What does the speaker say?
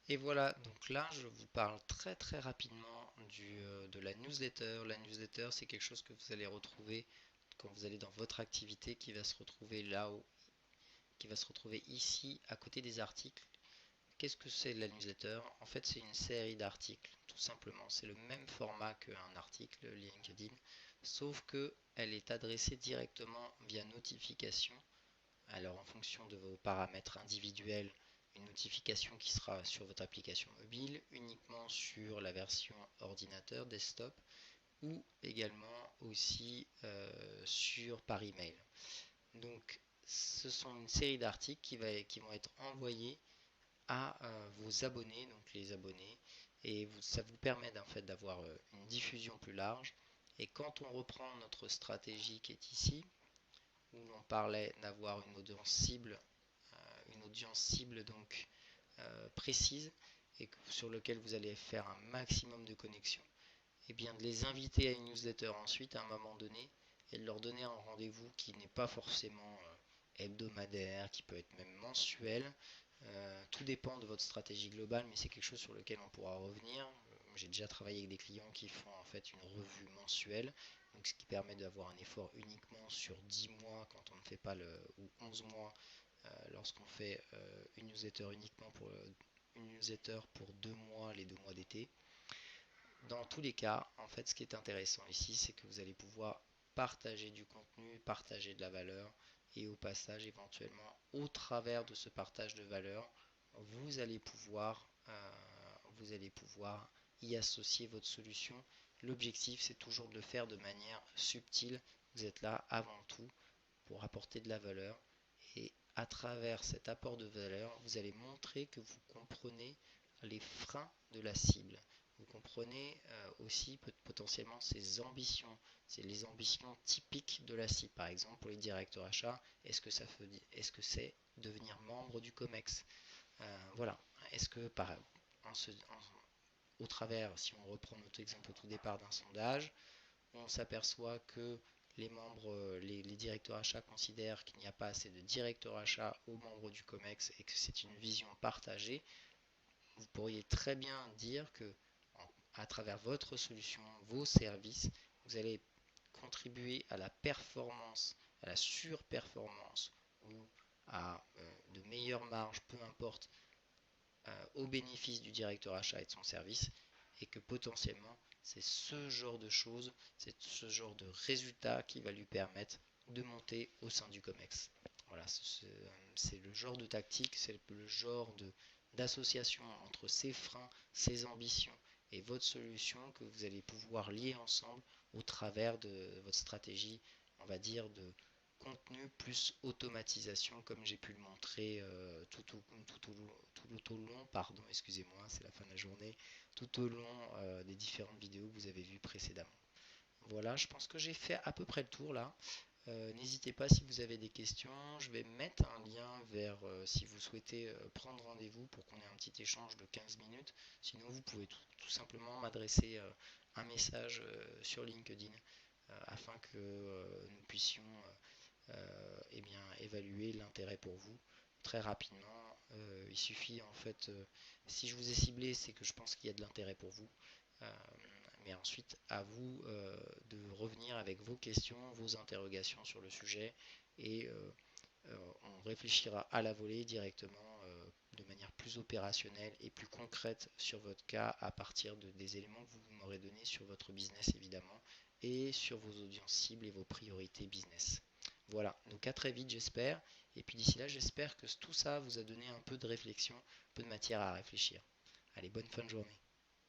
Et voilà, donc là je vous parle très très rapidement de la newsletter. La newsletter, c'est quelque chose que vous allez retrouver quand vous allez dans votre activité, qui va se retrouver là-haut, qui va se retrouver ici à côté des articles. Qu'est-ce que c'est la newsletter? En fait, c'est une série d'articles, tout simplement. C'est le même format qu'un article LinkedIn, sauf que elle est adressée directement via notification. Alors, en fonction de vos paramètres individuels, une notification qui sera sur votre application mobile, uniquement sur la version ordinateur, desktop, ou également aussi par email. Donc, ce sont une série d'articles qui vont être envoyés à vos abonnés, donc les abonnés, et ça vous permet en fait d'avoir une diffusion plus large. Et quand on reprend notre stratégie qui est ici, où l'on parlait d'avoir une audience cible donc précise et sur lequel vous allez faire un maximum de connexions, et bien de les inviter à une newsletter ensuite à un moment donné et de leur donner un rendez-vous qui n'est pas forcément hebdomadaire, qui peut être même mensuel. Tout dépend de votre stratégie globale, mais c'est quelque chose sur lequel on pourra revenir. J'ai déjà travaillé avec des clients qui font en fait une revue mensuelle, donc ce qui permet d'avoir un effort uniquement sur 10 mois quand on ne fait pas ou 11 mois lorsqu'on fait une newsletter uniquement une newsletter pour 2 mois, les 2 mois d'été. Dans tous les cas, en fait, ce qui est intéressant ici, c'est que vous allez pouvoir partager du contenu, partager de la valeur, et au passage, éventuellement, au travers de ce partage de valeur, vous allez pouvoir y associer votre solution. L'objectif, c'est toujours de le faire de manière subtile. Vous êtes là avant tout pour apporter de la valeur, et à travers cet apport de valeur, vous allez montrer que vous comprenez les freins de la cible. Vous comprenez aussi potentiellement ses ambitions. C'est les ambitions typiques de la cible. Par exemple, pour les directeurs achats, est-ce que c'est devenir membre du COMEX? Voilà. Est-ce que au travers, si on reprend notre exemple au tout départ d'un sondage, on s'aperçoit que les directeurs achats considèrent qu'il n'y a pas assez de directeurs achats aux membres du COMEX et que c'est une vision partagée, vous pourriez très bien dire que à travers votre solution, vos services, vous allez contribuer à la performance, à la surperformance ou à de meilleures marges, peu importe, au bénéfice du directeur achat et de son service, et que potentiellement c'est ce genre de choses, c'est ce genre de résultat qui va lui permettre de monter au sein du COMEX. Voilà, c'est le genre de tactique, c'est le genre d'association entre ses freins, ses ambitions et votre solution que vous allez pouvoir lier ensemble au travers de votre stratégie, on va dire, de contenu plus automatisation, comme j'ai pu le montrer tout au long, pardon, excusez-moi, c'est la fin de la journée, tout au long des différentes vidéos que vous avez vues précédemment. Voilà, je pense que j'ai fait à peu près le tour là. N'hésitez pas si vous avez des questions. Je vais mettre un lien vers si vous souhaitez prendre rendez-vous pour qu'on ait un petit échange de 15 minutes. Sinon, vous pouvez tout simplement m'adresser un message sur LinkedIn afin que nous puissions eh bien, évaluer l'intérêt pour vous très rapidement. Il suffit en fait, si je vous ai ciblé, c'est que je pense qu'il y a de l'intérêt pour vous. Euh, mais ensuite, à vous de revenir avec vos questions, vos interrogations sur le sujet, et on réfléchira à la volée directement de manière plus opérationnelle et plus concrète sur votre cas à partir des éléments que vous m'aurez donnés sur votre business évidemment et sur vos audiences cibles et vos priorités business. Voilà, donc à très vite j'espère, et puis d'ici là j'espère que tout ça vous a donné un peu de réflexion, un peu de matière à réfléchir. Allez, bonne fin de journée.